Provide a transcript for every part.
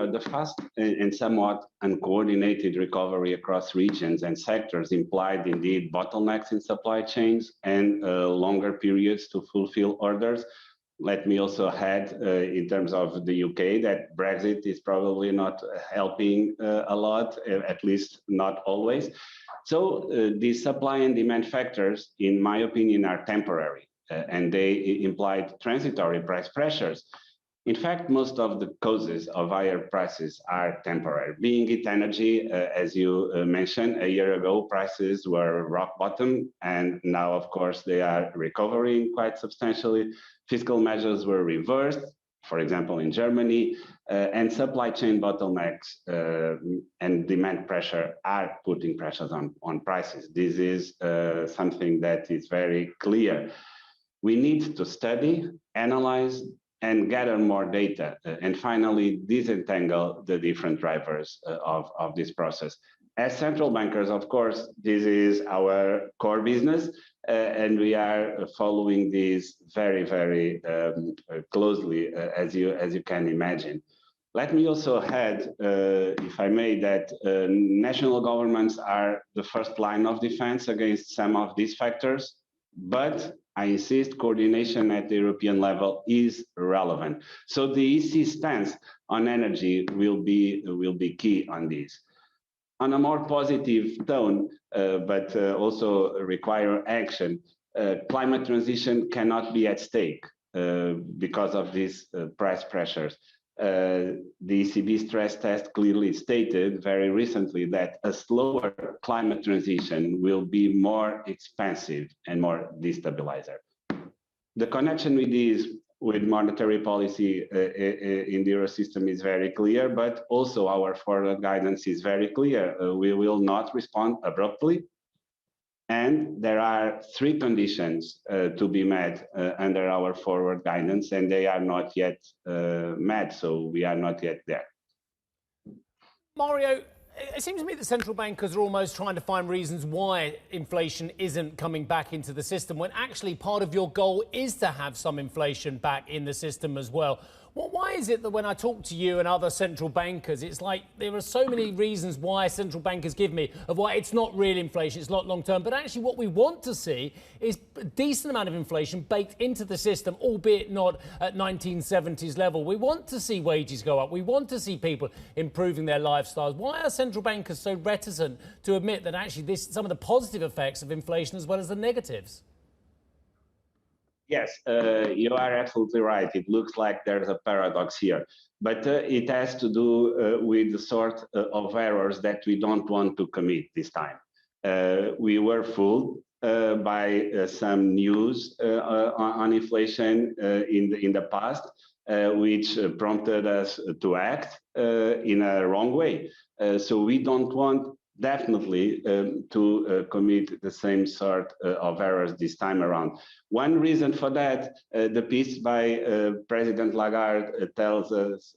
the fast and somewhat uncoordinated recovery across regions and sectors implied indeed bottlenecks in supply chains and longer periods to fulfill orders. Let me also add, in terms of the UK, that Brexit is probably not helping a lot, at least not always. So these supply and demand factors, in my opinion, are temporary, and they implied transitory price pressures. In fact, most of the causes of higher prices are temporary. Being it energy, as you mentioned, a year ago, prices were rock bottom, and now, of course, they are recovering quite substantially. Fiscal measures were reversed, for example, in Germany, and supply chain bottlenecks and demand pressure are putting pressures on prices. This is something that is very clear. We need to study, analyze, and gather more data, and finally disentangle the different drivers of this process. As central bankers, of course, this is our core business, and we are following this very, very closely, as you can imagine. Let me also add, if I may, that national governments are the first line of defense against some of these factors, but I insist coordination at the European level is relevant. So the EC stance on energy will be key on this. On a more positive tone, but also require action, climate transition cannot be at stake because of these price pressures. The ECB stress test clearly stated very recently that a slower climate transition will be more expensive and more destabilizer. The connection with this, with monetary policy in the Eurosystem is very clear, but also our forward guidance is very clear. We will not respond abruptly. And there are three conditions to be met under our forward guidance, and they are not yet met, so we are not yet there. Mario, it seems to me that central bankers are almost trying to find reasons why inflation isn't coming back into the system, when actually part of your goal is to have some inflation back in the system as well. Well, why is it that when I talk to you and other central bankers, it's like there are so many reasons why central bankers give me of why it's not real inflation, it's not long term, but actually what we want to see is a decent amount of inflation baked into the system, albeit not at 1970s level. We want to see wages go up. We want to see people improving their lifestyles. Why are central bankers so reticent to admit that actually some of the positive effects of inflation as well as the negatives? Yes, you are absolutely right. It looks like there's a paradox here, but it has to do with the sort of errors that we don't want to commit this time. We were fooled by some news on inflation in the past, which prompted us to act in a wrong way. So we don't want definitely to commit the same sort of errors this time around. One reason for that, the piece by President Lagarde tells us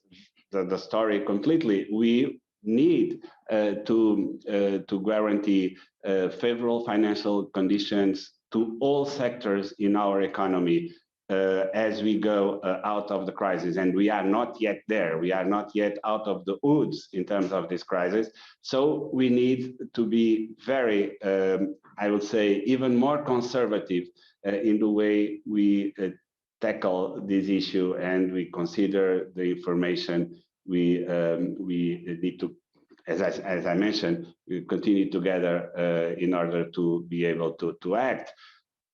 the story completely. We need to guarantee favorable financial conditions to all sectors in our economy as we go out of the crisis, and we are not yet there. We are not yet out of the woods in terms of this crisis. So we need to be very, I would say, even more conservative in the way we tackle this issue, and we consider the information we need to, as I mentioned, we continue to gather in order to be able to act.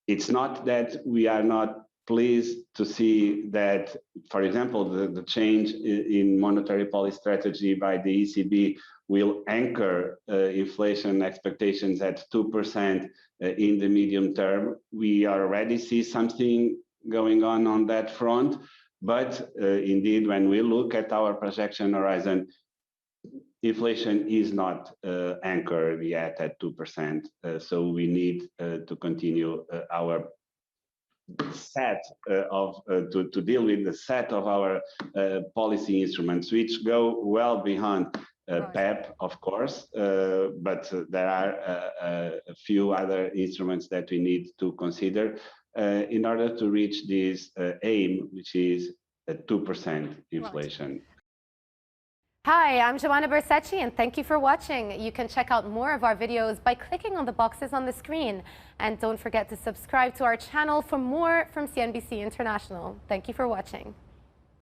It's not that we are not pleased to see that, for example, the change in monetary policy strategy by the ECB will anchor inflation expectations at 2% in the medium term. We already see something going on that front, but indeed, when we look at our projection horizon, inflation is not anchored yet at 2%. So we need to continue our set to deal with the set of our policy instruments, which go well beyond PEP, of course, but there are a few other instruments that we need to consider in order to reach this aim, which is a 2% inflation. Right. Hi, I'm Joanna Bersecci, and thank you for watching. You can check out more of our videos by clicking on the boxes on the screen. And don't forget to subscribe to our channel for more from CNBC International. Thank you for watching.